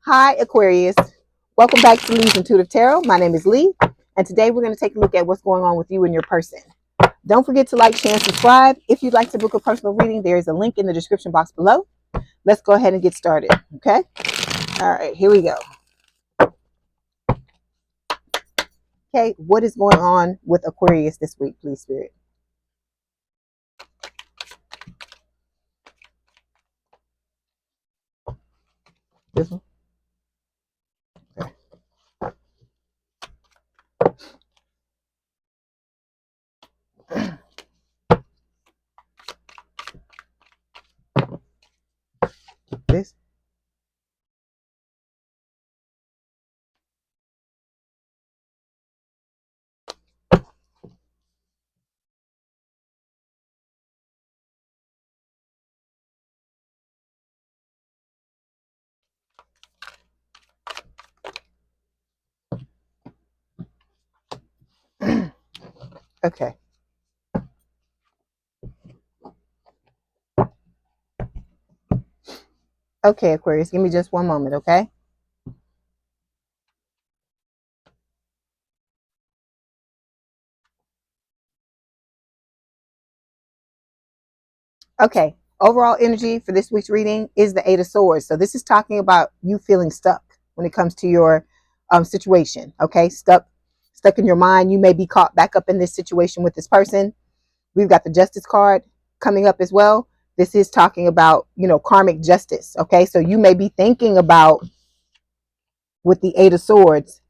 Hi, Aquarius. Welcome back to Leigh's Intuitive Tarot. My name is Leigh, and today we're going to take a look at what's going on with you and your person. Don't forget to like, share, and subscribe. If you'd like to book a personal reading, there is a link in the description box below. Let's go ahead and get started, okay? All right, here we go. Okay, what is going on with Aquarius this week, please, Spirit? This one? Okay. This? Okay. Okay, Aquarius, give me just one moment, okay? Okay, overall energy for this week's reading is the Eight of Swords. So this is talking about you feeling stuck when it comes to your situation. Okay, stuck in your mind. You may be caught back up in this situation with this person. We've got the Justice card coming up as well. This is talking about, karmic justice. Okay, so you may be thinking about, with the Eight of Swords,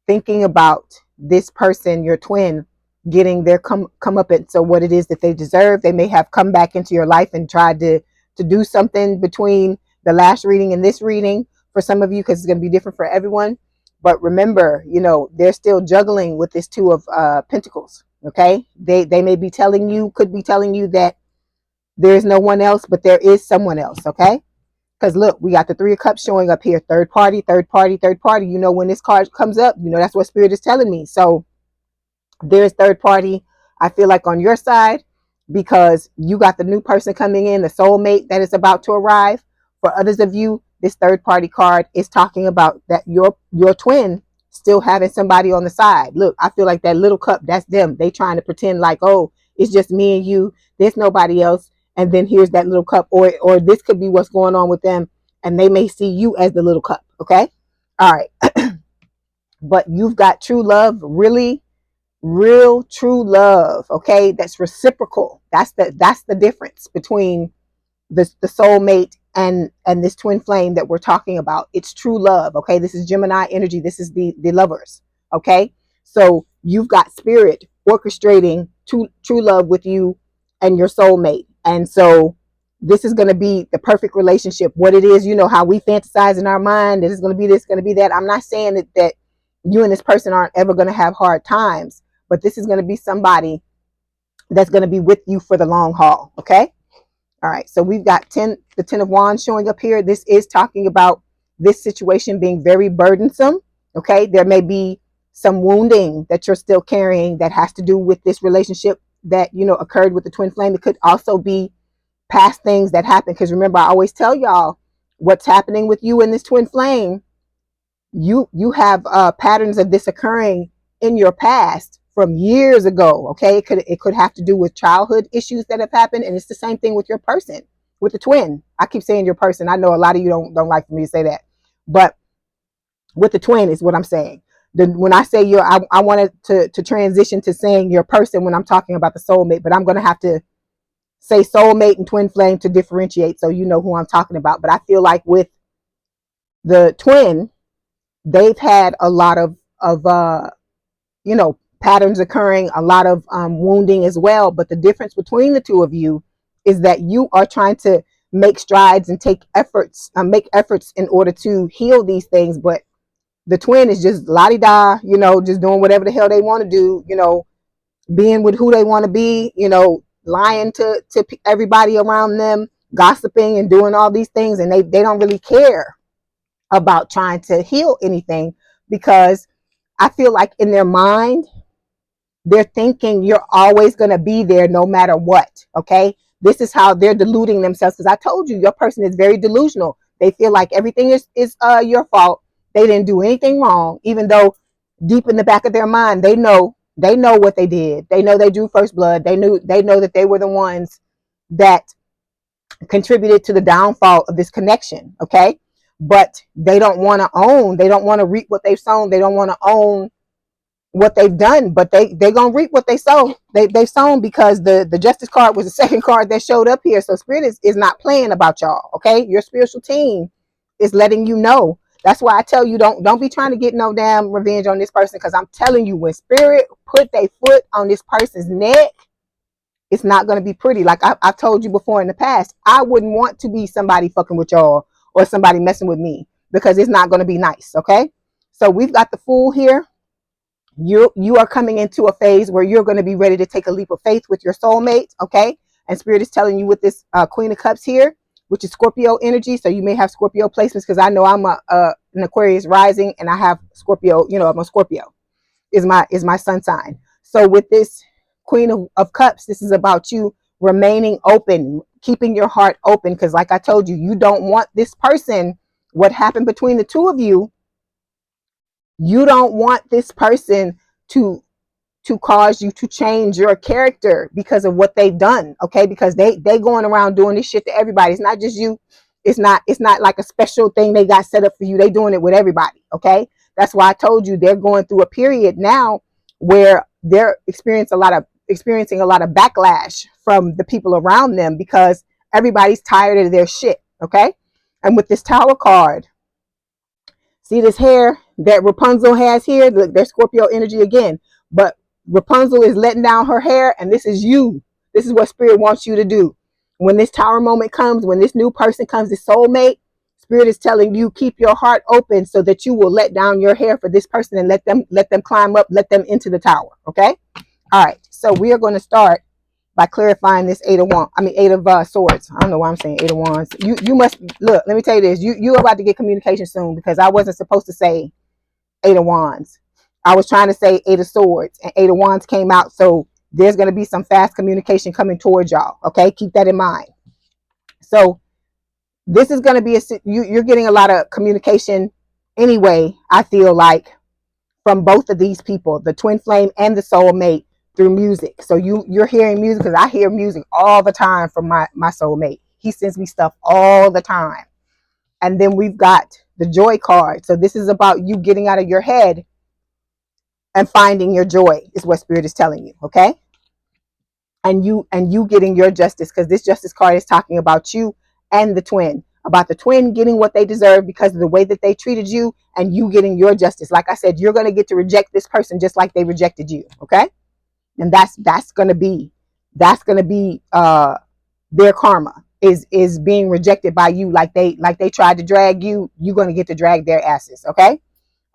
thinking about this person, your twin, getting their come up at so what it is that they deserve. They may have come back into your life and tried to do something between the last reading and this reading for some of you, because it's going to be different for everyone. But remember, they're still juggling with this Two of Pentacles. Okay, they may be telling you, could be telling you that there's no one else, but there is someone else. Okay, because look, we got the Three of Cups showing up here. Third party, third party, third party. When this card comes up, that's what Spirit is telling me. So there's third party, I feel like, on your side, because you got the new person coming in, the soulmate that is about to arrive. For others of you, this third party card is talking about that your twin still having somebody on the side. Look, I feel like that little cup, that's them. They trying to pretend like, oh, it's just me and you, there's nobody else. And then here's that little cup, or this could be what's going on with them, and they may see you as the little cup. Okay, all right. But you've got true love, really real true love. Okay, that's reciprocal. That's the difference between the soulmate and this twin flame that we're talking about. It's true love. Okay, this is Gemini energy. This is the lovers. Okay, so you've got Spirit orchestrating true love with you and your soulmate, and so this is going to be the perfect relationship. What it is, how we fantasize in our mind that it's going to be this, going to be that. I'm not saying that you and this person aren't ever going to have hard times, but this is going to be somebody that's going to be with you for the long haul. Okay, all right, so we've got the 10 of Wands showing up here. This is talking about this situation being very burdensome. Okay, there may be some wounding that you're still carrying that has to do with this relationship that occurred with the twin flame. It could also be past things that happened, because remember, I always tell y'all what's happening with you and this twin flame. You have patterns of this occurring in your past from years ago. Okay, it could have to do with childhood issues that have happened, and it's the same thing with your person, with the twin. I keep saying your person. I know a lot of you don't like for me to say that, but with the twin is what I'm saying. When I say I wanted to transition to saying your person when I'm talking about the soulmate, but I'm going to have to say soulmate and twin flame to differentiate, so you know who I'm talking about. But I feel like with the twin, they've had a lot of patterns occurring, a lot of wounding as well. But the difference between the two of you is that you are trying to make strides and make efforts in order to heal these things. But the twin is just la-di-da, just doing whatever the hell they want to do, being with who they want to be, lying to everybody around them, gossiping and doing all these things. And they don't really care about trying to heal anything, because I feel like in their mind, they're thinking you're always going to be there no matter what. Okay, this is how they're deluding themselves, because I told you your person is very delusional. They feel like everything is your fault. They didn't do anything wrong, even though deep in the back of their mind, they know what they did. They know they drew first blood. They know that they were the ones that contributed to the downfall of this connection. Okay. But they don't want to own, they don't want to reap what they've sown. They don't want to own what they've done, but they're gonna reap what they sow. They've sown, because the justice card was the second card that showed up here. So spirit is not playing about y'all. Okay. Your spiritual team is letting you know. That's why I tell you, don't be trying to get no damn revenge on this person, because I'm telling you, when spirit put their foot on this person's neck, it's not going to be pretty. Like I've told you before in the past, I wouldn't want to be somebody fucking with y'all or somebody messing with me, because it's not going to be nice. Okay. So we've got the Fool here. You are coming into a phase where you're going to be ready to take a leap of faith with your soulmate. Okay. And spirit is telling you with this Queen of Cups here, which is Scorpio energy. So you may have Scorpio placements, because I know I'm an Aquarius rising, and I have Scorpio, I'm a Scorpio is my sun sign. So with this Queen of Cups, this is about you remaining open, keeping your heart open, because like I told you, you don't want this person, what happened between the two of you, you don't want this person to cause you to change your character because of what they've done. Okay. Because they going around doing this shit to everybody. It's not just you. It's not like a special thing they got set up for you. They doing it with everybody. Okay. That's why I told you they're going through a period now where they're experiencing a lot of backlash from the people around them, because everybody's tired of their shit. Okay. And with this Tower card, see this hair that Rapunzel has here? Look, there's Scorpio energy again. But Rapunzel is letting down her hair, and this is you. This is what spirit wants you to do. When this Tower moment comes, when this new person comes, this soulmate, spirit is telling you, keep your heart open so that you will let down your hair for this person and let them climb up, let them into the tower. Okay? All right. So we are going to start by clarifying this Eight of Swords. I don't know why I'm saying Eight of Wands. You must look. Let me tell you this. You're about to get communication soon, because I wasn't supposed to say Eight of Wands. I was trying to say Eight of Swords, and Eight of Wands came out. So there's going to be some fast communication coming towards y'all. Okay, keep that in mind. So this is going to be you're getting a lot of communication anyway. I feel like from both of these people, the twin flame and the soulmate, through music. So you're hearing music, because I hear music all the time from my soulmate. He sends me stuff all the time. And then we've got the Joy card. So this is about you getting out of your head and finding your joy, is what spirit is telling you. Okay. And you getting your justice, because this Justice card is talking about you and the twin, about the twin getting what they deserve because of the way that they treated you, and you getting your justice. Like I said, you're going to get to reject this person just like they rejected you. Okay. And that's going to be their karma, is being rejected by you, like they tried to drag you. You're going to get to drag their asses. Okay.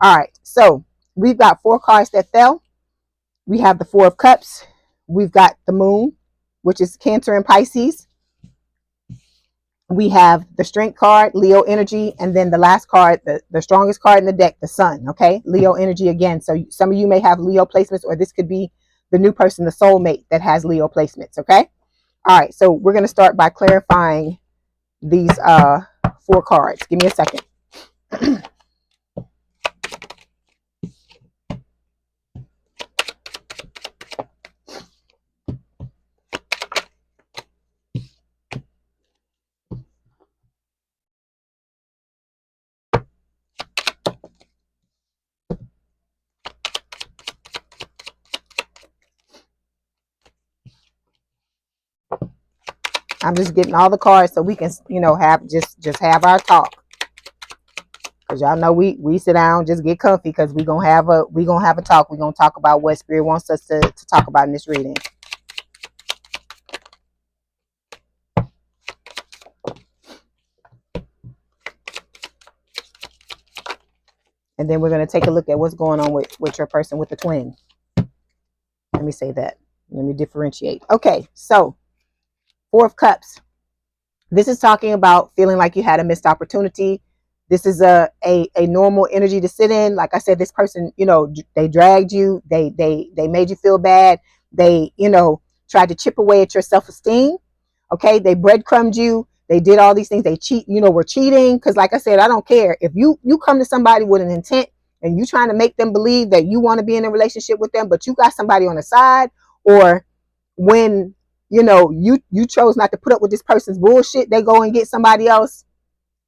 All right. So we've got 4 cards that fell. We have the 4 of Cups. We've got the Moon, which is Cancer and Pisces. We have the Strength card, Leo energy, and then the last card, the strongest card in the deck, the Sun. Okay. Leo energy again. So some of you may have Leo placements, or this could be the new person, the soulmate, that has Leo placements. Okay. All right. So we're going to start by clarifying these 4 cards. Give me a second. I'm just getting all the cards so we can, have just have our talk. Cause y'all know we sit down, just get comfy, because we're gonna have a talk. We're gonna talk about what spirit wants us to talk about in this reading. And then we're gonna take a look at what's going on with your person with the twin. Let me say that. Let me differentiate. Okay, so 4 of Cups. This is talking about feeling like you had a missed opportunity. This is a normal energy to sit in. Like I said, this person, they dragged you. They made you feel bad. They, tried to chip away at your self-esteem. Okay. They breadcrumbed you. They did all these things. They cheat, were cheating. Because like I said, I don't care. If you come to somebody with an intent and you trying to make them believe that you want to be in a relationship with them, but you got somebody on the side, or when, you chose not to put up with this person's bullshit, they go and get somebody else.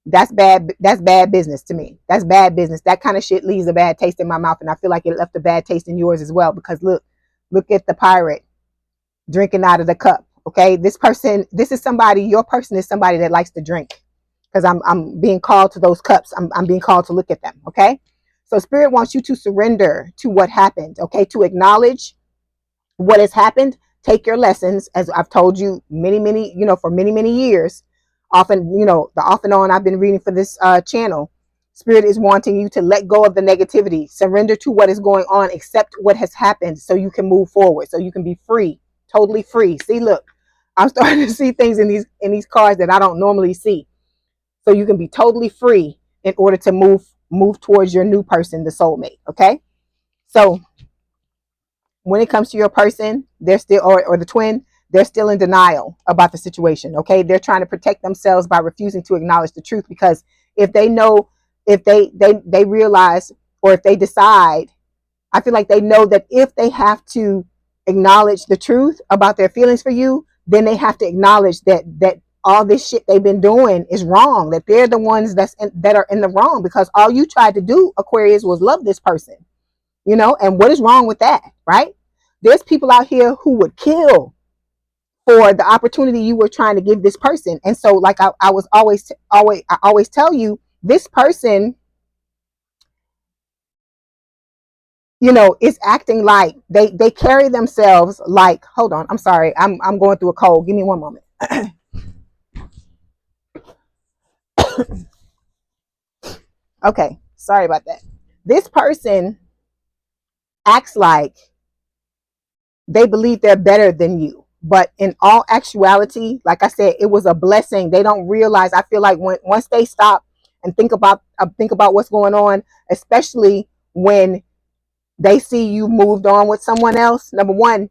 That's bad. That's bad business to me. That's bad business. That kind of shit leaves a bad taste in my mouth. And I feel like it left a bad taste in yours as well, because look at the pirate drinking out of the cup. Okay. This is somebody, your person is somebody that likes to drink, because I'm being called to those cups. I'm being called to look at them. Okay. So spirit wants you to surrender to what happened. Okay. To acknowledge what has happened. Take your lessons, as I've told you many, for many years. Often, the off and on I've been reading for this channel. Spirit is wanting you to let go of the negativity, surrender to what is going on, accept what has happened, so you can move forward, so you can be free, totally free. See, look, I'm starting to see things in these cards that I don't normally see. So you can be totally free in order to move towards your new person, the soulmate. Okay, so when it comes to your person, they're still, or the twin, they're still in denial about the situation. Okay. They're trying to protect themselves by refusing to acknowledge the truth, because if they know, if they realize, or if they decide, I feel like they know that if they have to acknowledge the truth about their feelings for you, then they have to acknowledge that all this shit they've been doing is wrong, that they're the ones that are in the wrong, because all you tried to do, Aquarius, was love this person. And what is wrong with that, right? There's people out here who would kill for the opportunity you were trying to give this person. And so, like I always tell you, this person, is acting like they carry themselves like, hold on, I'm sorry, I'm going through a cold. Give me one moment. Okay, sorry about that. This person acts like they believe they're better than you, but in all actuality, like I said, it was a blessing. They don't realize. I feel like once they stop and think about what's going on, especially when they see you moved on with someone else, number one,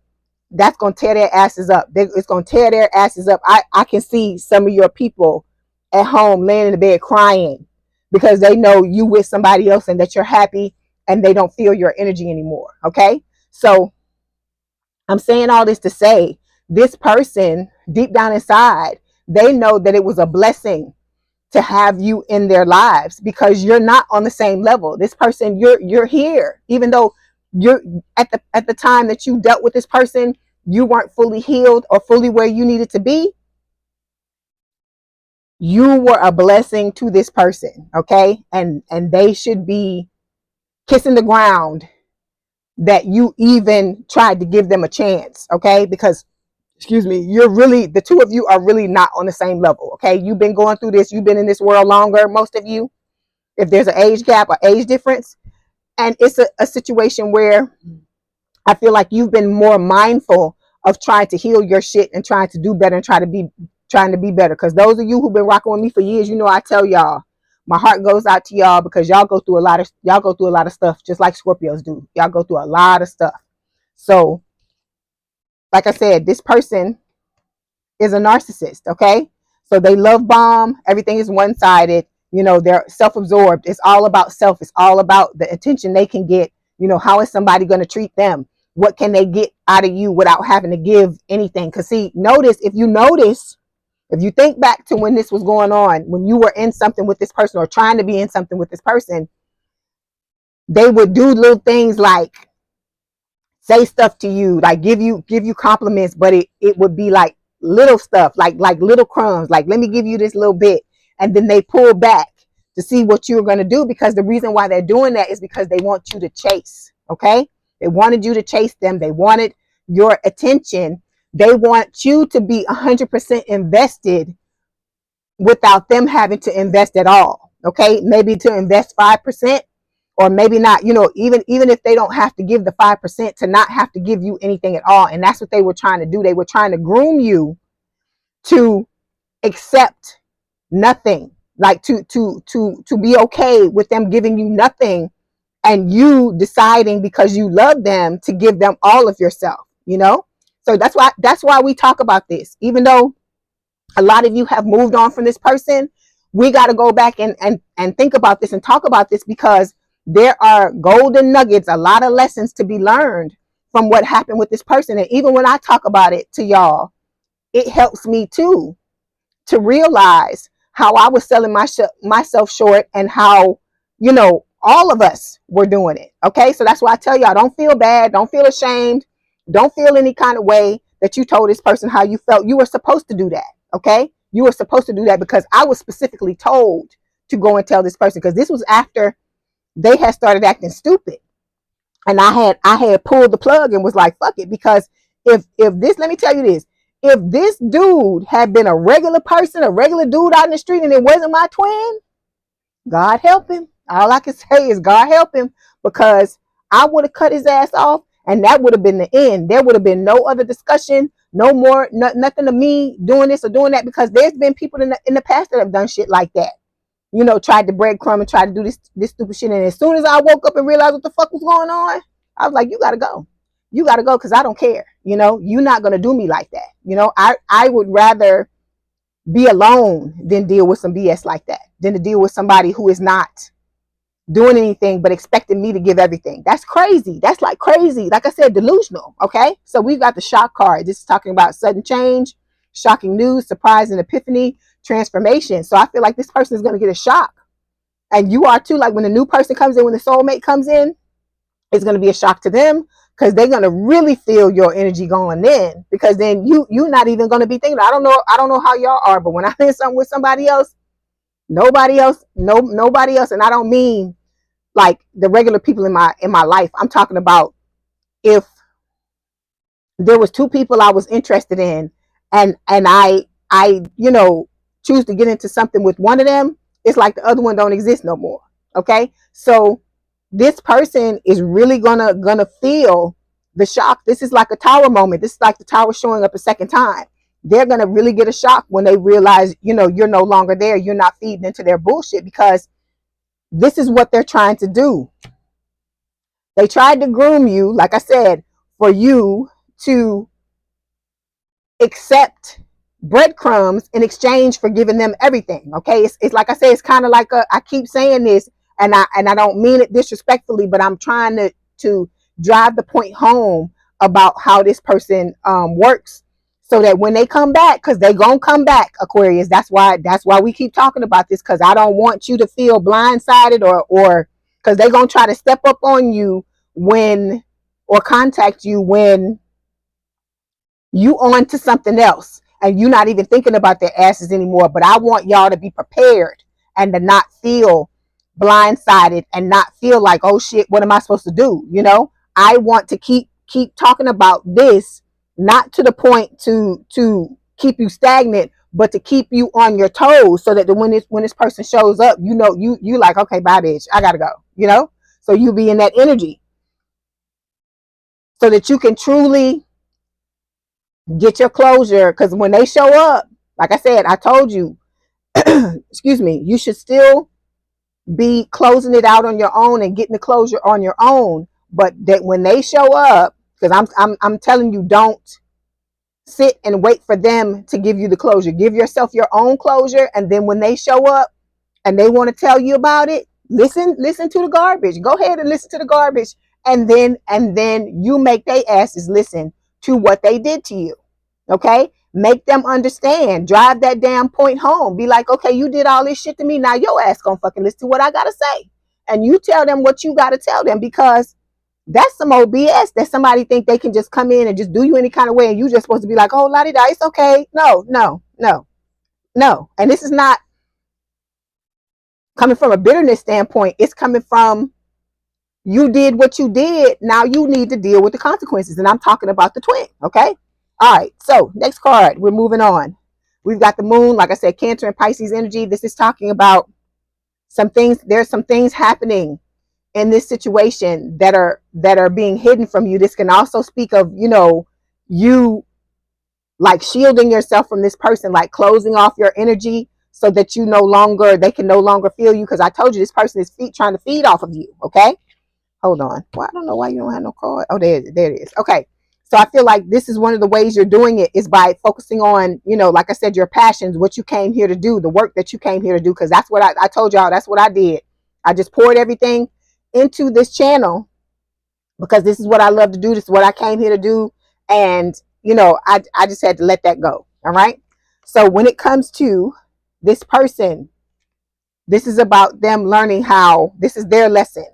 that's going to tear their asses up. It's going to tear their asses up. I can see some of your people at home laying in the bed crying because they know you with somebody else and that you're happy, and they don't feel your energy anymore. Okay, so I'm saying all this to say, this person deep down inside, they know that it was a blessing to have you in their lives, because you're not on the same level. This person, you're here, even though you're at the time that you dealt with this person, you weren't fully healed or fully where you needed to be. You were a blessing to this person. Okay. And they should be kissing the ground that you even tried to give them a chance. Okay. Because, excuse me, the two of you are really not on the same level. Okay. You've been going through this. You've been in this world longer, most of you, if there's an age gap or age difference. And it's a situation where I feel like you've been more mindful of trying to heal your shit and trying to do better and trying to be better. Because those of you who've been rocking with me for years, I tell y'all, my heart goes out to y'all, because y'all go through a lot of stuff, just like Scorpios do. Y'all go through a lot of stuff. So, like I said, this person is a narcissist. Okay, so they love bomb. Everything is one-sided. They're self-absorbed. It's all about self. It's all about the attention they can get. How is somebody going to treat them? What can they get out of you without having to give anything? Because see, if you think back to when this was going on, when you were in something with this person or trying to be in something with this person, they would do little things like say stuff to you, like give you compliments, but it would be like little stuff, like little crumbs, like let me give you this little bit, and then they pull back to see what you're going to do, because the reason why they're doing that is because they want you to chase. Okay, they wanted you to chase them. They wanted your attention. They want you to be 100% invested without them having to invest at all. Okay, maybe to invest 5%, or maybe not, even if they don't have to give the 5%, to not have to give you anything at all. And that's what they were trying to do. They were trying to groom you to accept nothing, like to be okay with them giving you nothing, and you deciding, because you love them, to give them all of yourself. So that's why we talk about this, even though A lot of you have moved on from this person. We got to go back and think about this and talk about this, because there are golden nuggets, a lot of lessons to be learned from what happened with this person. And even when I talk about it to y'all, it helps me too, to realize how I was selling myself short, and how, all of us were doing it. Okay. So that's why I tell y'all, don't feel bad. Don't feel ashamed. Don't feel any kind of way that you told this person how you felt. You were supposed to do that. Okay. You were supposed to do that, because I was specifically told to go and tell this person, because this was after they had started acting stupid. And I had pulled the plug and was like, fuck it. Because if this, let me tell you this, if this dude had been a regular person, a regular dude out in the street, and it wasn't my twin, God help him. All I can say is God help him, because I would have cut his ass off, and that would have been the end. There would have been no other discussion, no more, nothing of me doing this or doing that, because there's been people in the past that have done shit like that. Tried to breadcrumb and tried to do this stupid shit. And as soon as I woke up and realized what the fuck was going on, I was like, you gotta go. You gotta go, because I don't care. You're not gonna do me like that. I would rather be alone than deal with some BS like that, than to deal with somebody who is not doing anything but expecting me to give everything. That's crazy. That's like crazy. Like I said, delusional. Okay. So we've got the shock card. This is talking about sudden change, shocking news, surprise and epiphany, transformation. So I feel like this person is going to get a shock. And you are too. Like when a new person comes in, when the soulmate comes in, it's going to be a shock to them, because they're going to really feel your energy going in, because then you're not even going to be thinking. I don't know how y'all are, but when I'm in something with somebody else, nobody else, and I don't mean like the regular people in my life. I'm talking about if there was two people I was interested in, and I choose to get into something with one of them, it's like the other one don't exist no more. Okay. So this person is really gonna feel the shock. This is like a tower moment. This is like the tower showing up a second time. They're gonna really get a shock when they realize, you're no longer there. You're not feeding into their bullshit, because this is what they're trying to do. They tried to groom you, like I said, for you to accept breadcrumbs in exchange for giving them everything. Okay. It's like I say, it's kind of like I keep saying this, and I don't mean it disrespectfully, but I'm trying to drive the point home about how this person works, so that when they come back, because they're gonna come back, Aquarius. That's why we keep talking about this, because I don't want you to feel blindsided, or because they're gonna try to step up on you or contact you when you on to something else, and you're not even thinking about their asses anymore. But I want y'all to be prepared, and to not feel blindsided, and not feel like, oh shit, what am I supposed to do? I want to keep talking about this, not to the point to keep you stagnant, but to keep you on your toes, so that when this person shows up, you like, okay, bye bitch, I gotta go. So you be in that energy, so that you can truly get your closure. Because when they show up, like I said, I told you, excuse me, you should still be closing it out on your own and getting the closure on your own. But that when they show up, because I'm telling you, don't sit and wait for them to give you the closure. Give yourself your own closure, and then when they show up and they want to tell you about it, listen to the garbage. Go ahead and listen to the garbage, and then you make their asses listen to what they did to you. Okay? Make them understand. Drive that damn point home. Be like, okay, you did all this shit to me. Now your ass gonna fucking listen to what I gotta say. And you tell them what you gotta tell them, because that's some old BS that somebody think they can just come in and just do you any kind of way, and you just supposed to be like, oh, la-di-da, it's okay. No. And this is not coming from a bitterness standpoint. It's coming from, you did what you did. Now you need to deal with the consequences. And I'm talking about the twin. Okay. All right. So next card, we're moving on. We've got the moon. Like I said, Cancer and Pisces energy. This is talking about some things. There's some things happening in this situation that are being hidden from you. This can also speak of, you like shielding yourself from this person, like closing off your energy, so that they can no longer feel you. Because I told you, this person is trying to feed off of you. Okay. Hold on. Well, I don't know why you don't have no card. Oh, there it is. Okay. So I feel like this is one of the ways you're doing it is by focusing on, you know, like I said, your passions, what you came here to do, the work that you came here to do. Because that's what I told y'all, that's what I did. I just poured everything into this channel because this is what I love to do. This is what I came here to do. And, you know, I just had to let that go. All right. So when it comes to this person, this is about them learning how, this is their lesson,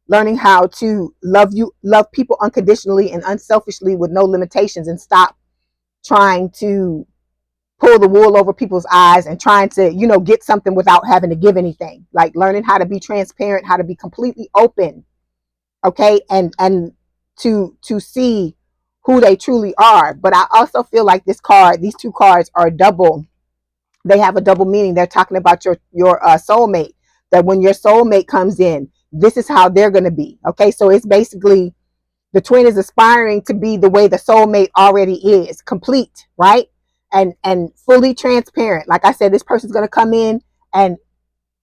learning how to love people unconditionally and unselfishly with no limitations, and stop trying to pull the wool over people's eyes and trying to, you know, get something without having to give anything. Like learning how to be transparent, how to be completely open, okay, and to see who they truly are. But I also feel like these two cards are double. They have a double meaning. They're talking about your soulmate, that when your soulmate comes in, this is how they're going to be. Okay, so it's basically the twin is aspiring to be the way the soulmate already is, complete, right? And fully transparent. Like I said, this person's going to come in and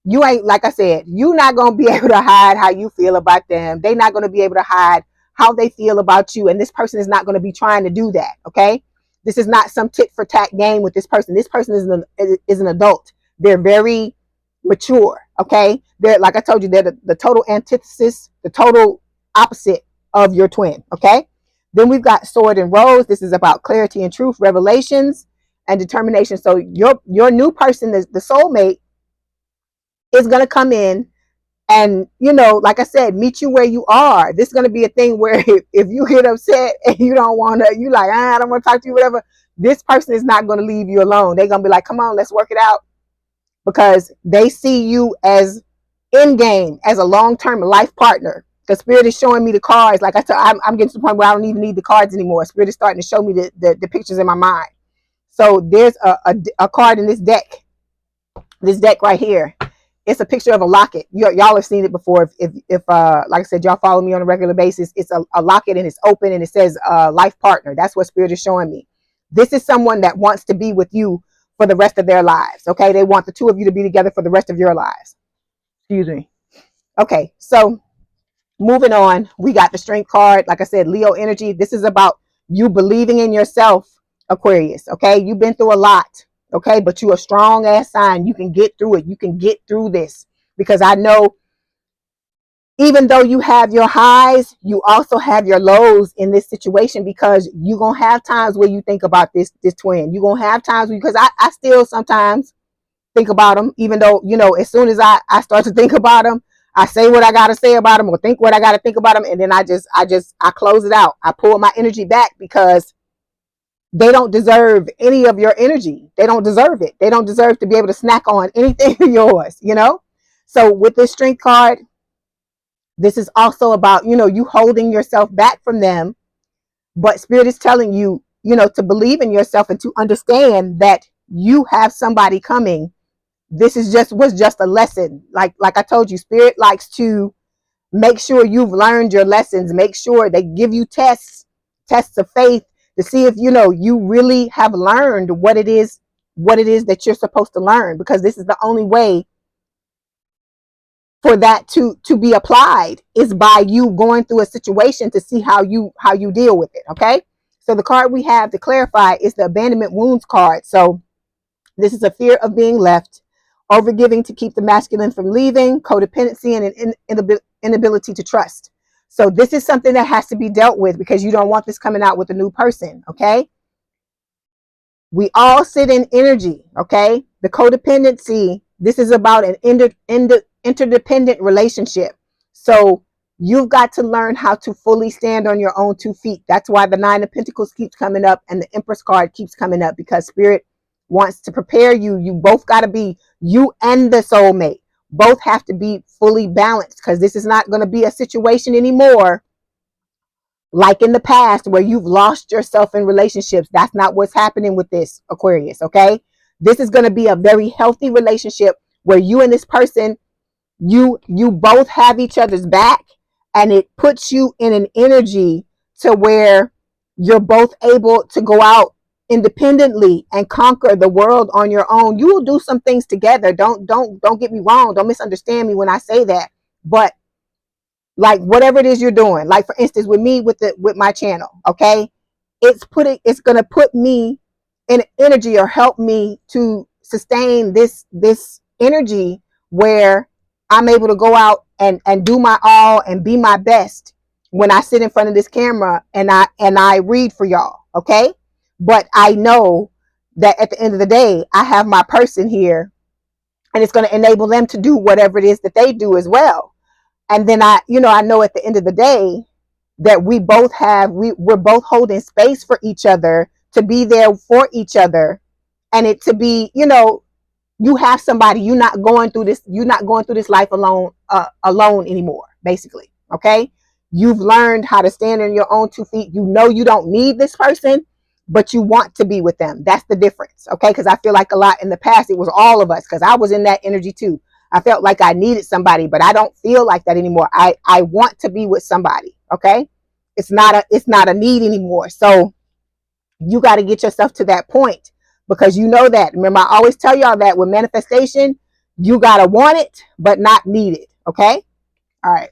you ain't, like I said, you're not going to be able to hide how you feel about them. They're not going to be able to hide how they feel about you. And this person is not going to be trying to do that. Okay. This is not some tit for tat game with this person. This person is an adult. They're very mature. Okay. They're, like I told you, they're the total antithesis, the total opposite of your twin. Okay. Then we've got Sword and Rose. This is about clarity and truth, revelations and determination. So your new person, the soulmate, is going to come in and, you know, like I said, meet you where you are. This is going to be a thing where if you get upset and you don't want to, you like, I don't want to talk to you, whatever, this person is not going to leave you alone. They're going to be like, come on, let's work it out, because they see you as in game, as a long-term life partner. The Spirit is showing me the cards. Like I said, I'm getting to the point where I don't even need the cards anymore. Spirit is starting to show me the pictures in my mind. So there's a card in this deck right here. It's a picture of a locket. Y'all have seen it before. If like I said, y'all follow me on a regular basis. It's a locket and it's open and it says life partner. That's what Spirit is showing me. This is someone that wants to be with you for the rest of their lives. Okay. They want the two of you to be together for the rest of your lives. Excuse me. Okay. So moving on, we got the Strength card. Like I said, Leo energy. This is about you believing in yourself, Aquarius. Okay. You've been through a lot. Okay, but you're a strong ass sign. You can get through it. You can get through this, because I know even though you have your highs, you also have your lows in this situation, because you're going to have times where you think about this twin. You're going to have times because I still sometimes think about them, even though, you know, as soon as I start to think about them, I say what I got to say about them or think what I got to think about them. And then I close it out. I pull my energy back, because they don't deserve any of your energy. They don't deserve it. They don't deserve to be able to snack on anything of yours, you know? So with this Strength card, this is also about, you know, you holding yourself back from them. But Spirit is telling you, you know, to believe in yourself and to understand that you have somebody coming. This was just a lesson. Like I told you, Spirit likes to make sure you've learned your lessons. Make sure they give you tests of faith, to see if, you know, you really have learned what it is that you're supposed to learn, because this is the only way for that to be applied, is by you going through a situation to see how you deal with it. Okay. So the card we have to clarify is the Abandonment Wounds card. So this is a fear of being left, overgiving to keep the masculine from leaving, codependency, and an inability to trust. So this is something that has to be dealt with, because you don't want this coming out with a new person. Okay. We all sit in energy. Okay. The codependency, this is about an interdependent relationship. So you've got to learn how to fully stand on your own 2 feet. That's why the Nine of Pentacles keeps coming up and the Empress card keeps coming up, because Spirit wants to prepare you. You both got to be, you and the soulmate both have to be fully balanced, because this is not going to be a situation anymore like in the past where you've lost yourself in relationships. That's not what's happening with this, Aquarius. Okay. This is going to be a very healthy relationship where you and this person, you both have each other's back, and it puts you in an energy to where you're both able to go out independently and conquer the world on your own. You will do some things together. Don't get me wrong. Don't misunderstand me when I say that. But like whatever it is you're doing, like for instance with me with my channel, okay? it's going to put me in energy, or help me to sustain this energy where I'm able to go out and do my all and be my best when I sit in front of this camera and I read for y'all. Okay. But I know that at the end of the day, I have my person here, and it's going to enable them to do whatever it is that they do as well. And then I know at the end of the day that we're both holding space for each other, to be there for each other, and it to be, you have somebody. You're not going through this life alone anymore, basically. Okay. You've learned how to stand on your own 2 feet. You don't need this person, but you want to be with them. That's the difference. Okay. Because I feel like a lot in the past, it was all of us, because I was in that energy too. I felt like I needed somebody, but I don't feel like that anymore. I want to be with somebody. Okay. It's not a need anymore. So you got to get yourself to that point, because you know that. Remember, I always tell y'all that with manifestation, you got to want it, but not need it. Okay. All right.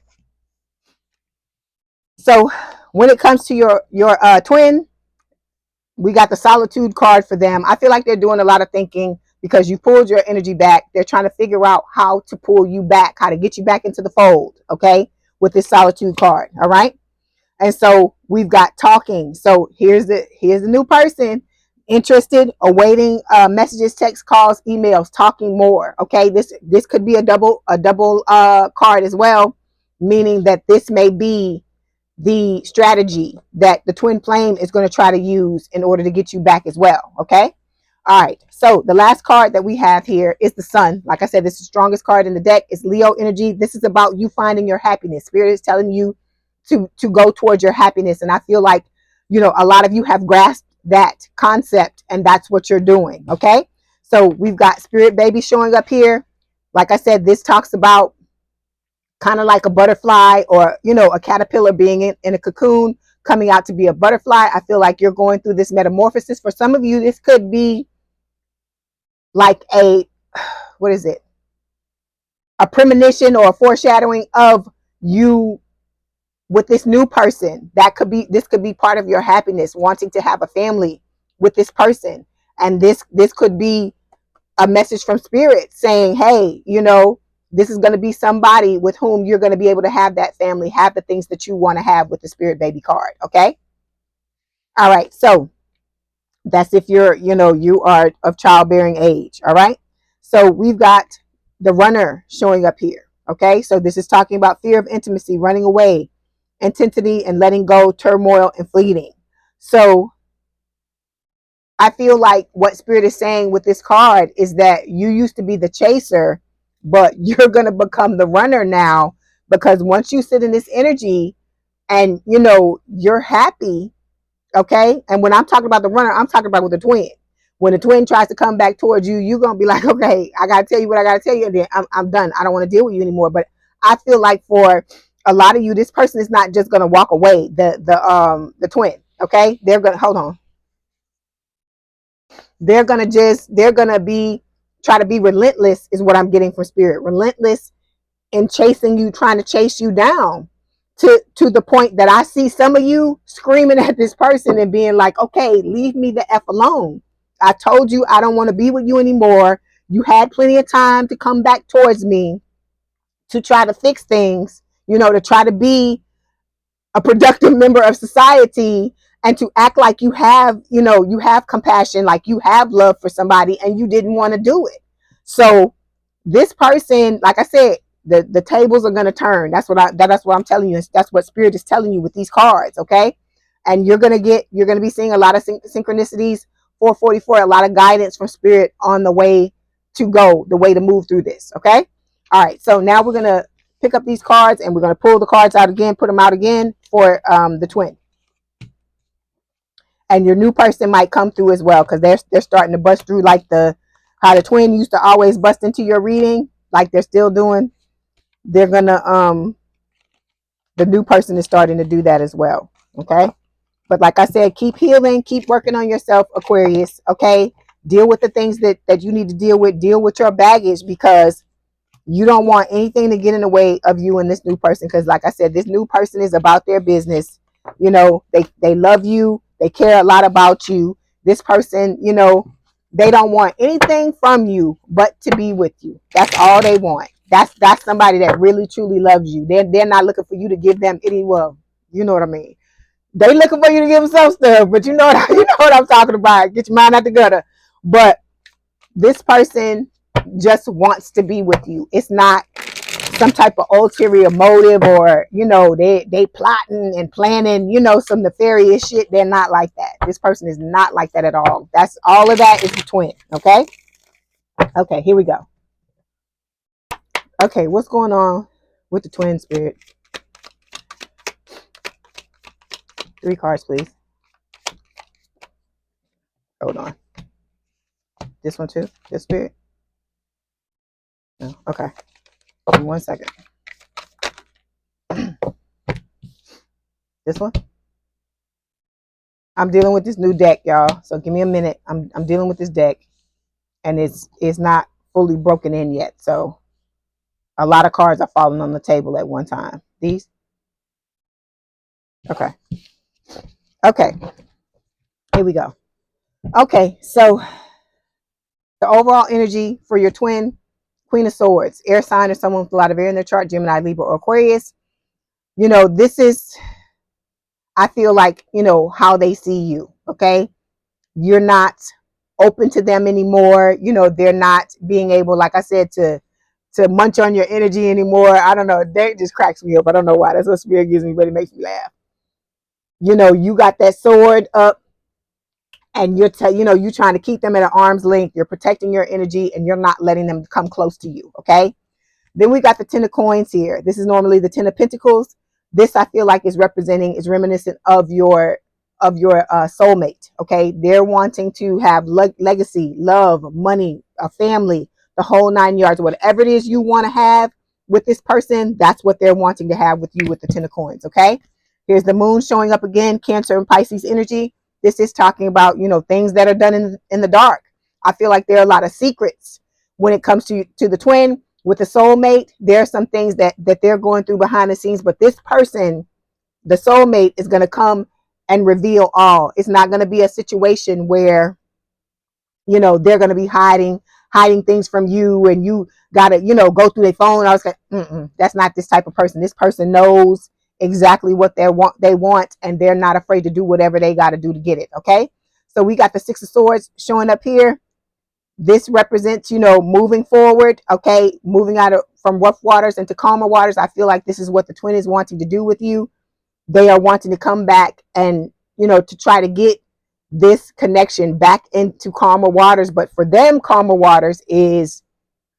So when it comes to your twin, we got the solitude card for them. I feel like they're doing a lot of thinking, because you pulled your energy back. They're trying to figure out how to pull you back, how to get you back into the fold. Okay. With this solitude card. All right. And so we've got talking. So here's the new person, interested, awaiting messages, text, calls, emails, talking more. Okay. This could be a double card as well, meaning that this may be the strategy that the twin flame is going to try to use in order to get you back as well. Okay. All right. So the last card that we have here is the Sun. Like I said, this is the strongest card in the deck. It's Leo energy. This is about you finding your happiness. Spirit is telling you to go towards your happiness. And I feel like, a lot of you have grasped that concept, and that's what you're doing. Okay. So we've got Spirit Baby showing up here. Like I said, this talks about kind of like a butterfly, or, a caterpillar being in a cocoon, coming out to be a butterfly. I feel like you're going through this metamorphosis. For some of you, this could be like what is it? A premonition or a foreshadowing of you with this new person. This could be part of your happiness, wanting to have a family with this person. And this could be a message from Spirit saying, hey, this is going to be somebody with whom you're going to be able to have that family, have the things that you want to have with the Spirit Baby card. Okay. All right. So that's if you are of childbearing age. All right. So we've got the Runner showing up here. Okay. So this is talking about fear of intimacy, running away, intensity and letting go, turmoil and fleeting. So I feel like what Spirit is saying with this card is that you used to be the chaser, but you're going to become the runner now, because once you sit in this energy and you're happy. Okay. And when I'm talking about the Runner, I'm talking about with the twin. When the twin tries to come back towards you, you're going to be like, okay, I got to tell you what I got to tell you. And then I'm done. I don't want to deal with you anymore. But I feel like for a lot of you, this person is not just going to walk away. The twin. Okay. They're going to, hold on. They're going to try to be relentless is what I'm getting from Spirit. Relentless in chasing you, trying to chase you down to the point that I see some of you screaming at this person and being like, okay, leave me the F alone. I told you I don't want to be with you anymore. You had plenty of time to come back towards me to try to fix things, to try to be a productive member of society, and to act like you have compassion, like you have love for somebody, and you didn't want to do it. So this person, like I said, the tables are going to turn. That's what I'm telling you. That's what Spirit is telling you with these cards. Okay. And you're going to be seeing a lot of synchronicities, 444, a lot of guidance from Spirit on the way to move through this. Okay. All right. So now we're going to pick up these cards, and we're going to pull the cards out again, put them out again for the twin. And your new person might come through as well, because they're starting to bust through, like how the twin used to always bust into your reading, like they're still doing. They're gonna the new person is starting to do that as well. Okay. But like I said, keep healing, keep working on yourself, Aquarius. Okay. Deal with the things that you need to deal with your baggage, because you don't want anything to get in the way of you and this new person. Because like I said, this new person is about their business. They love you. They care a lot about you. This person, you know, they don't want anything from you but to be with you. That's all they want. That's somebody that really truly loves you. They're not looking for you to give them any, well, you know what I mean. They looking for you to give them some stuff, but you know what, you know what I'm talking about. Get your mind out the gutter. But this person just wants to be with you. It's not some type of ulterior motive, or you know, they plotting and planning, you know, some nefarious shit. They're not like that. This person is not like that at all. That's all of that is the twin. Okay. Okay, here we go. Okay, what's going on with the twin spirit? 3 cards, please. Hold on. This one too? This spirit? No. Okay. Give me 1 second. This one? I'm dealing with this new deck, y'all. So give me a minute. I'm dealing with this deck, and it's not fully broken in yet. So a lot of cards are falling on the table at one time. These? Okay. Okay. Here we go. Okay, so the overall energy for your twin, Queen of Swords, air sign or someone with a lot of air in their chart, Gemini, Libra, or Aquarius. You know, this is, I feel like, you know, how they see you. Okay. You're not open to them anymore. You know, they're not being able, like I said, to munch on your energy anymore. I don't know. That just cracks me up. I don't know why. That's what spirit gives me, but it makes me laugh. You know, you got that sword up, and you're you know, you're trying to keep them at an arm's length. You're protecting your energy, and you're not letting them come close to you. Okay. Then we got the 10 of coins here. This is normally the 10 of pentacles. This I feel like is reminiscent of your soulmate. Okay. They're wanting to have legacy, love, money, a family, the whole 9 yards. Whatever it is you want to have with this person, that's what they're wanting to have with you with the 10 of coins. Okay. Here's the moon showing up again, Cancer and Pisces energy. This is talking about, you know, things that are done in the dark. I feel like there are a lot of secrets when it comes to the twin. With the soulmate, there are some things that they're going through behind the scenes, but this person, the soulmate, is going to come and reveal all. It's not going to be a situation where, you know, they're going to be hiding things from you, and you got to, you know, go through their phone. I was like, that's not this type of person. This person knows exactly what they want, and they're not afraid to do whatever they got to do to get it. Okay. So we got the 6 of Swords showing up here. This represents, you know, moving forward. Okay. Moving out of from rough waters into calmer waters. I feel like this is what the twin is wanting to do with you. They are wanting to come back and, you know, to try to get this connection back into calmer waters. But for them, calmer waters is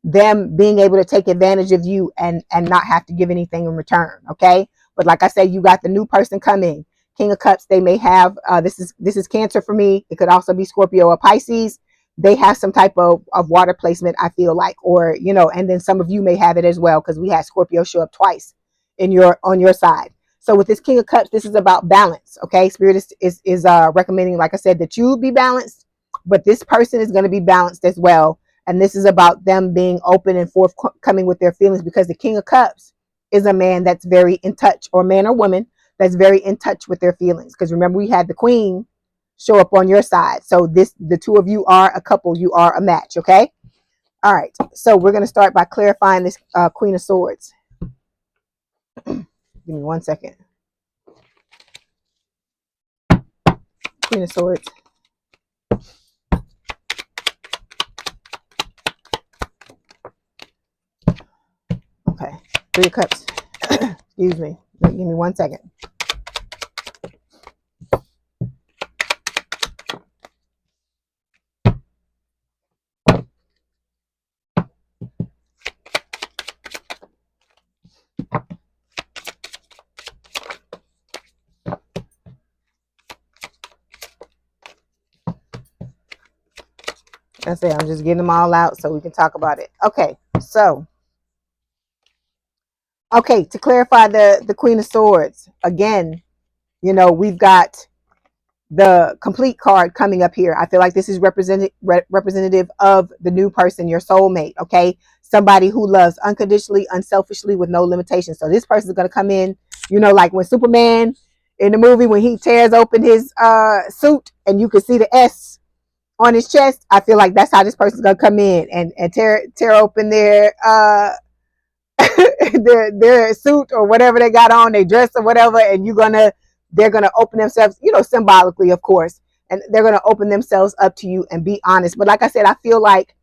them being able to take advantage of you and not have to give anything in return. Okay. But like I said, you got the new person coming. King of Cups. They may have, this is Cancer for me. It could also be Scorpio or Pisces. They have some type of water placement, I feel like, or, you know, and then some of you may have it as well, because we had Scorpio show up twice on your side. So with this King of Cups, this is about balance. Okay. Spirit is recommending, like I said, that you be balanced, but this person is going to be balanced as well. And this is about them being open and forthcoming with their feelings, because the King of Cups is a man that's very in touch, or man or woman that's very in touch with their feelings. Because remember, we had the Queen show up on your side. So the two of you are a couple. You are a match. Okay. All right. So we're going to start by clarifying this Queen of Swords. Give me 1 second. Queen of Swords. Okay. 3 of Cups. Excuse me. Give me 1 second. I say I'm just getting them all out so we can talk about it. Okay, so to clarify the Queen of Swords again, you know, we've got the complete card coming up here. I feel like this is representative of the new person, your soulmate. Okay, somebody who loves unconditionally, unselfishly, with no limitations. So this person is going to come in, you know, like when Superman in the movie when he tears open his suit and you can see the S on his chest. I feel like that's how this person's gonna come in and tear open their their suit or whatever they got on, their dress or whatever, and they're gonna open themselves, symbolically, of course, and they're gonna open themselves up to you and be honest. But like I said, I feel like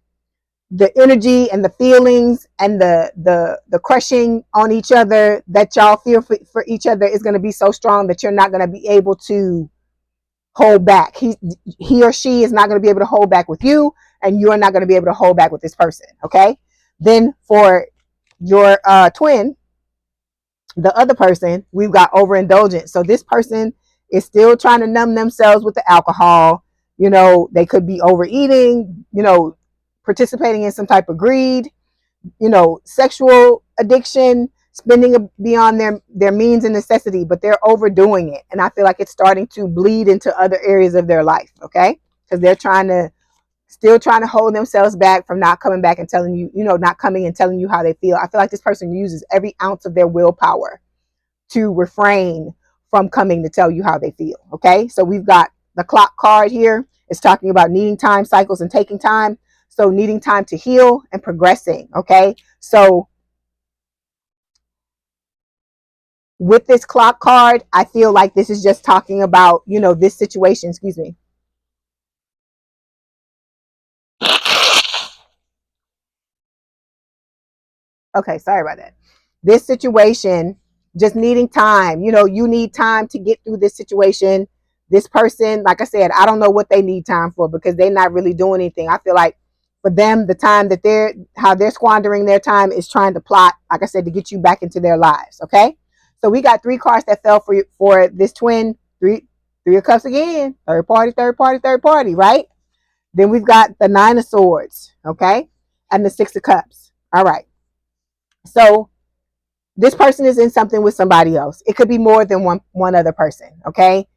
the energy and the feelings and the crushing on each other that y'all feel for each other is going to be so strong that you're not going to be able to hold back. He or she is not going to be able to hold back with you, and you are not going to be able to hold back with this person. Okay. Then for your twin, the other person, we've got overindulgence. So this person is still trying to numb themselves with the alcohol. They could be overeating, participating in some type of greed, sexual addiction, spending beyond their means and necessity, but they're overdoing it. And I feel like it's starting to bleed into other areas of their life. Okay. Because they're still trying to hold themselves back from not coming back and telling you, not coming and telling you how they feel. I feel like this person uses every ounce of their willpower to refrain from coming to tell you how they feel. Okay. So we've got the clock card here. It's talking about needing time cycles and taking time. So needing time to heal and progressing. Okay. So with this clock card, I feel like this is just talking about, this situation, excuse me. Okay. Sorry about that. This situation, just needing time, you need time to get through this situation. This person, like I said, I don't know what they need time for because they're not really doing anything. I feel like for them, the time that how they're squandering their time is trying to plot, like I said, to get you back into their lives. Okay. So we got 3 cards that fell for this twin, three of cups again, third party, right? Then we've got the 9 of swords. Okay. And the 6 of cups. All right. So this person is in something with somebody else. It could be more than one other person. Okay.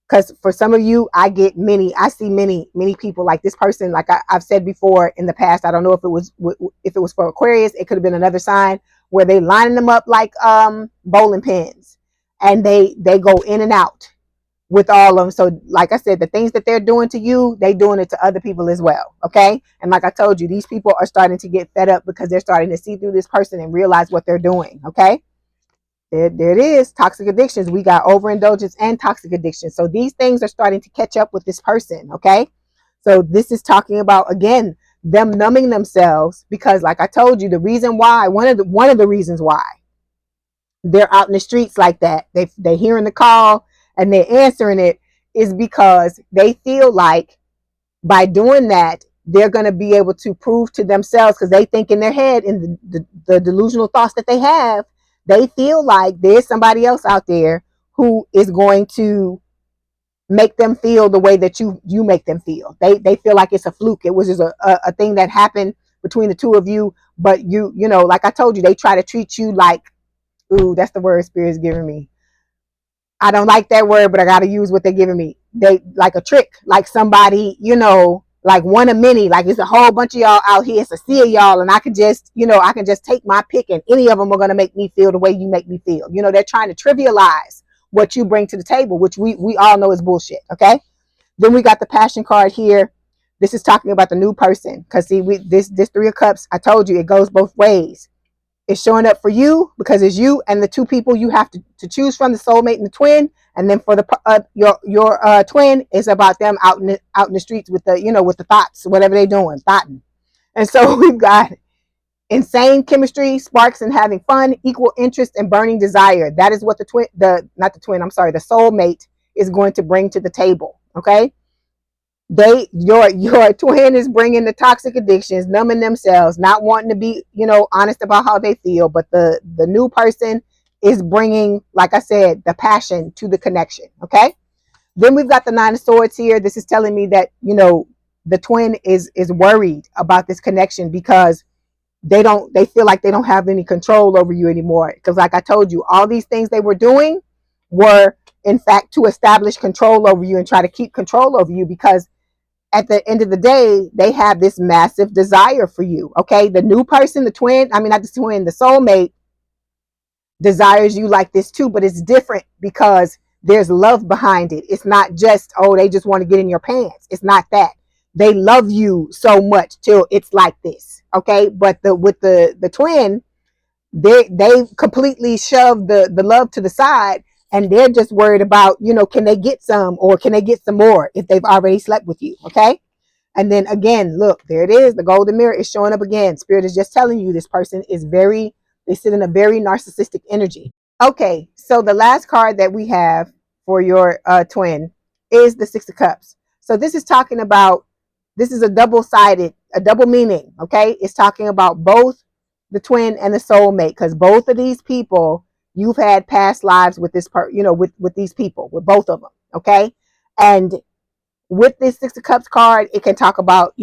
Because for some of you, I see many people like this person. Like I've said before in the past, I don't know if it was for Aquarius, it could have been another sign where they lining them up like bowling pins, and they go in and out with all of them. So like I said, the things that they're doing to you, they doing it to other people as well. Okay. And like I told you, these people are starting to get fed up because they're starting to see through this person and realize what they're doing. Okay. There it is. Toxic addictions. We got overindulgence and toxic addiction. So these things are starting to catch up with this person. Okay. So this is talking about, again, them numbing themselves because like I told you, the reason why, one of the reasons why they're out in the streets like that, they hearing the call and they're answering it is because they feel like by doing that, they're going to be able to prove to themselves, because they think in their head, in the delusional thoughts that they have, they feel like there's somebody else out there who is going to make them feel the way that you make them feel. They feel like it's a fluke. It was just a thing that happened between the two of you. But like I told you, they try to treat you like, ooh, that's the word Spirit is giving me. I don't like that word, but I got to use what they're giving me. They like a trick, like somebody, like one of many, like it's a whole bunch of y'all out here. It's a sea of y'all. And I can just take my pick and any of them are going to make me feel the way you make me feel. They're trying to trivialize what you bring to the table, which we all know is bullshit. Okay. Then we got the passion card here. This is talking about the new person. Cause see, this 3 of cups, I told you it goes both ways. It's showing up for you because it's you and the 2 people you have to choose from, the soulmate and the twin. And then for the your twin, it's about them out in the streets with the thoughts, whatever they're doing, thoughting. And so we've got insane chemistry, sparks and having fun, equal interest and burning desire. That is what the soulmate is going to bring to the table. Okay. Your twin is bringing the toxic addictions, numbing themselves, not wanting to be honest about how they feel, but the new person is bringing, like I said, the passion to the connection. Okay. Then we've got the 9 of swords here. This is telling me that the twin is worried about this connection because they feel like they don't have any control over you anymore, because like I told you, all these things they were doing were in fact to establish control over you and try to keep control over you, because at the end of the day, they have this massive desire for you. Okay. The new person, the soulmate desires you like this too, but it's different because there's love behind it. It's not just, oh, they just want to get in your pants. It's not that. They love you so much till it's like this. Okay. But with the twin, they completely shove the love to the side, and they're just worried about, can they get some, or can they get some more if they've already slept with you. Okay. And then again, look, there it is. The golden mirror is showing up again. Spirit is just telling you this person is they sit in a very narcissistic energy. Okay, so the last card that we have for your twin is the Six of Cups. So this is talking about, this is a double-sided, a double meaning, okay? It's talking about both the twin and the soulmate, because both of these people, you've had past lives with this with these people, with both of them, okay? And with this Six of Cups card, it can talk about,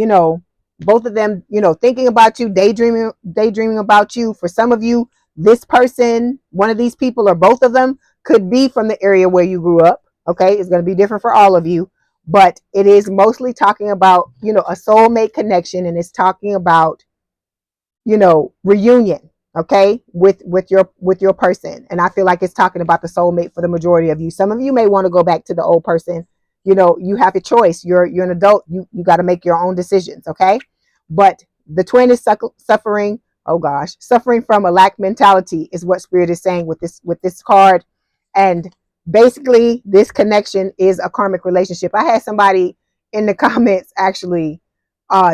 both of them, thinking about you, daydreaming about you. For some of you, this person, one of these people, or both of them, could be from the area where you grew up. Okay, it's going to be different for all of you, but it is mostly talking about, a soulmate connection, and it's talking about, reunion. Okay, with your person. And I feel like it's talking about the soulmate for the majority of you. Some of you may want to go back to the old person. You have a choice. You're an adult. You got to make your own decisions. Okay, but the twin is suffering. Oh gosh, suffering from a lack mentality is what Spirit is saying with this card. And basically, this connection is a karmic relationship. I had somebody in the comments actually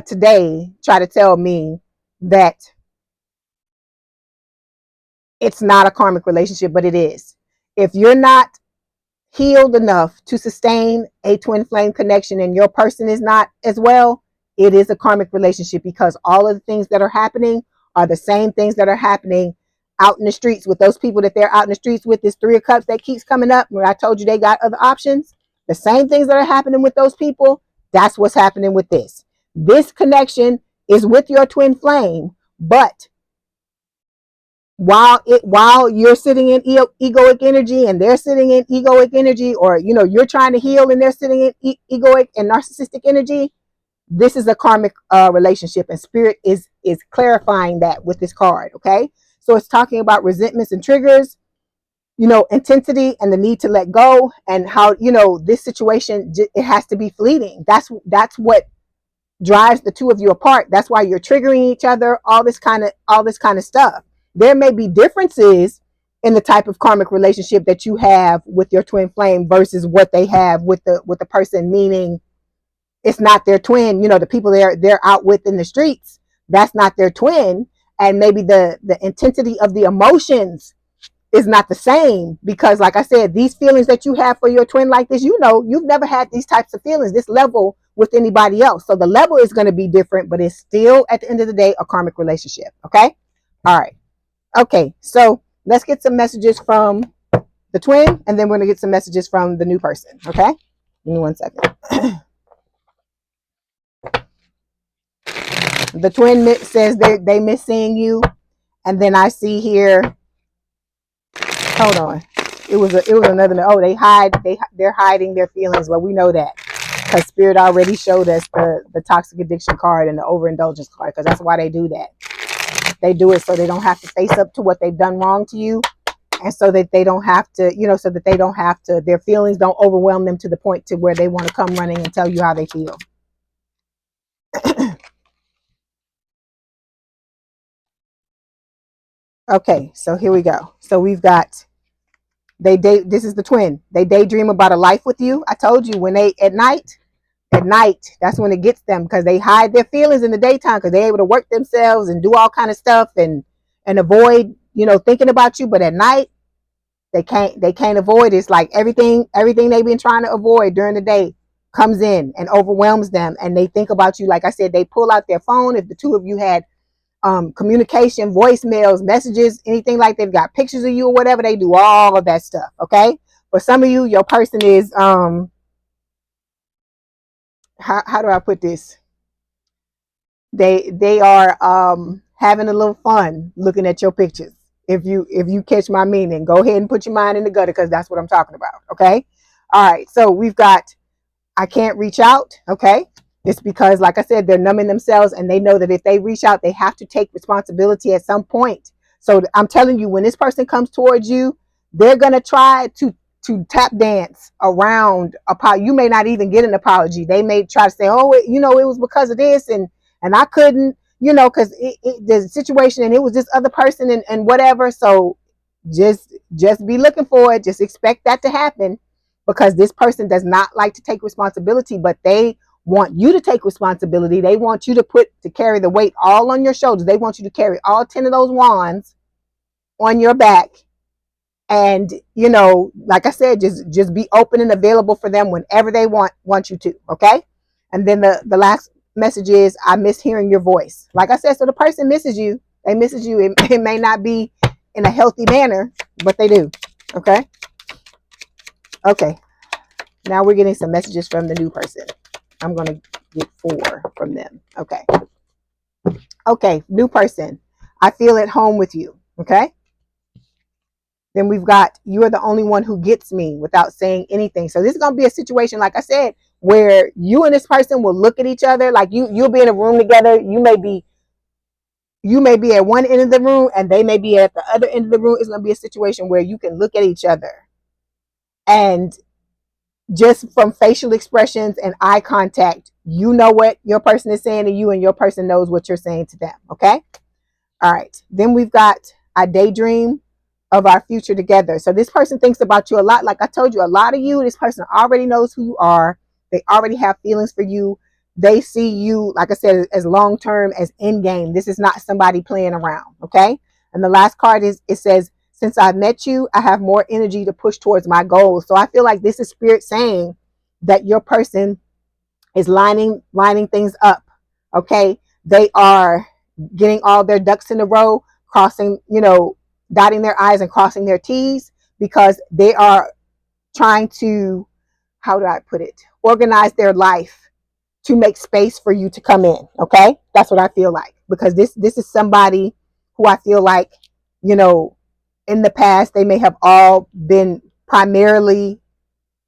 today try to tell me that it's not a karmic relationship, but it is. If you're not healed enough to sustain a twin flame connection, and your person is not as well, it is a karmic relationship, because all of the things that are happening are the same things that are happening out in the streets with those people that they're out in the streets with. This Three of Cups that keeps coming up, where I told you they got other options. The same things that are happening with those people, that's what's happening with this. This connection is with your twin flame, but while you're sitting in egoic energy, and they're sitting in egoic energy, or you're trying to heal and they're sitting in egoic and narcissistic energy, this is a karmic relationship, and Spirit is clarifying that with this card. Okay, so it's talking about resentments and triggers, intensity, and the need to let go, and how this situation, it has to be fleeting. That's what drives the two of you apart. That's why you're triggering each other, all this kind of stuff. There may be differences in the type of karmic relationship that you have with your twin flame versus what they have with the person, meaning it's not their twin. The people they're out with in the streets, that's not their twin. And maybe the intensity of the emotions is not the same, because like I said, these feelings that you have for your twin like this, you've never had these types of feelings, this level, with anybody else. So the level is going to be different, but it's still, at the end of the day, a karmic relationship. Okay. All right. Okay. So let's get some messages from the twin, and then we're going to get some messages from the new person. Okay. Give me 1 second. The twin says they miss seeing you. And then I see here, hold on. It was another. Oh, they're hiding their feelings. Well, we know that, because Spirit already showed us the toxic addiction card and the overindulgence card, because that's why they do that. They do it so they don't have to face up to what they've done wrong to you, and so that they don't have to, their feelings don't overwhelm them to the point to where they want to come running and tell you how they feel. Okay, so here we go. So we've got, this is the twin. They daydream about a life with you. I told you, when they at night, that's when it gets them, because they hide their feelings in the daytime, because they're able to work themselves and do all kind of stuff and avoid thinking about you. But at night, they can't avoid. It's like everything they've been trying to avoid during the day comes in and overwhelms them, and they think about you. Like I said, they pull out their phone. If the two of you had communication, voicemails, messages, anything like, they've got pictures of you or whatever, they do all of that stuff. Okay, for some of you, your person is how do I put this? They are having a little fun looking at your pictures. If you catch my meaning, go ahead and put your mind in the gutter, because that's what I'm talking about. Okay, all right. So we've got, I can't reach out. Okay, it's because, like I said, they're numbing themselves, and they know that if they reach out, they have to take responsibility at some point. So I'm telling you, when this person comes towards you, they're gonna try to to tap dance around you may not even get an apology. They may try to say, oh, it was because of this, and I couldn't, because the situation, and it was this other person, and whatever. So just be looking for it. Just expect that to happen, because this person does not like to take responsibility, but they want you to take responsibility. They want you to carry the weight all on your shoulders. They want you to carry all 10 of those wands on your back. And, like I said, just be open and available for them whenever they want you to. Okay. And then the last message is, I miss hearing your voice. Like I said, so the person misses you. They misses you. It may not be in a healthy manner, but they do. Okay. Okay. Now we're getting some messages from the new person. I'm going to get 4 from them. Okay. Okay. New person. I feel at home with you. Okay. Then we've got, you are the only one who gets me, without saying anything. So this is going to be a situation, like I said, where you and this person will look at each other. Like you'll be in a room together. You may be at one end of the room and they may be at the other end of the room. It's going to be a situation where you can look at each other, and just from facial expressions and eye contact, you know what your person is saying to you, and your person knows what you're saying to them. Okay. All right. Then we've got, I daydream of our future together. So this person thinks about you a lot. Like I told you, a lot of you, this person already knows who you are. They already have feelings for you. They see you, like I said, as long-term, as end game. This is not somebody playing around. Okay. And the last card is, it says, since I've met you, I have more energy to push towards my goals. So I feel like this is spirit saying that your person is lining things up. Okay. They are getting all their ducks in a row, crossing, dotting their I's and crossing their T's, because they are trying to, how do I put it, organize their life to make space for you to come in. Okay. That's what I feel like, because this is somebody who I feel like, in the past, they may have all been primarily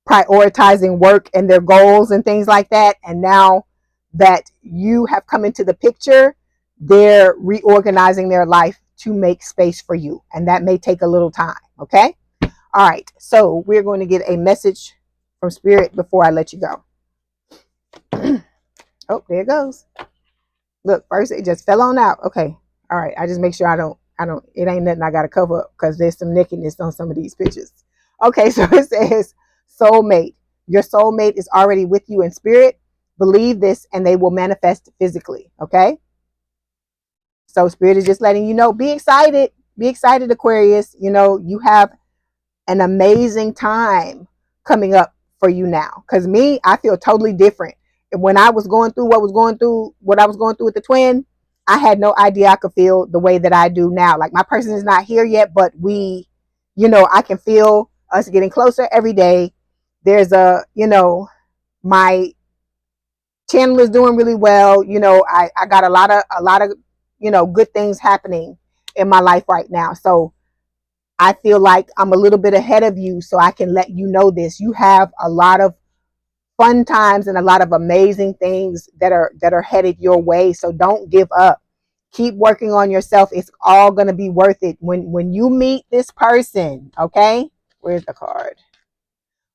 prioritizing work and their goals and things like that. And now that you have come into the picture, they're reorganizing their life to make space for you. And that may take a little time. Okay. All right. So we're going to get a message from spirit before I let you go. Oh, there it goes. Look, first it just fell on out. Okay. All right. I just make sure it ain't nothing I got to cover up, because there's some nakedness on some of these pictures. Okay. So it says, soulmate. Your soulmate is already with you in spirit. Believe this and they will manifest physically. Okay. So spirit is just letting you know, be excited. Be excited, Aquarius. You have an amazing time coming up for you now. Because me, I feel totally different. When I was going through what I was going through with the twin, I had no idea I could feel the way that I do now. Like, my person is not here yet, but I can feel us getting closer every day. There's my channel is doing really well. I got a lot of good things happening in my life right now. So I feel like I'm a little bit ahead of you, so I can let you know this. You have a lot of fun times and a lot of amazing things that are headed your way. So don't give up. Keep working on yourself. It's all going to be worth it. When you meet this person, okay? Where's the card?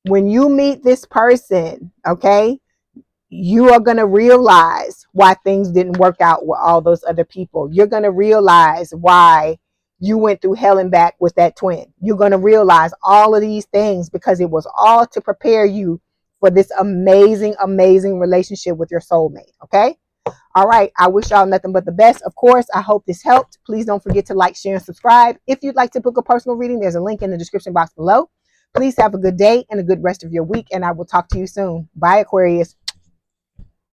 When you meet this person, okay, you are going to realize why things didn't work out with all those other people. You're going to realize why you went through hell and back with that twin. You're going to realize all of these things, because it was all to prepare you for this amazing, amazing relationship with your soulmate. Okay. All right. I wish y'all nothing but the best. Of course, I hope this helped. Please don't forget to like, share, and subscribe. If you'd like to book a personal reading, there's a link in the description box below. Please have a good day and a good rest of your week, and I will talk to you soon. Bye, Aquarius.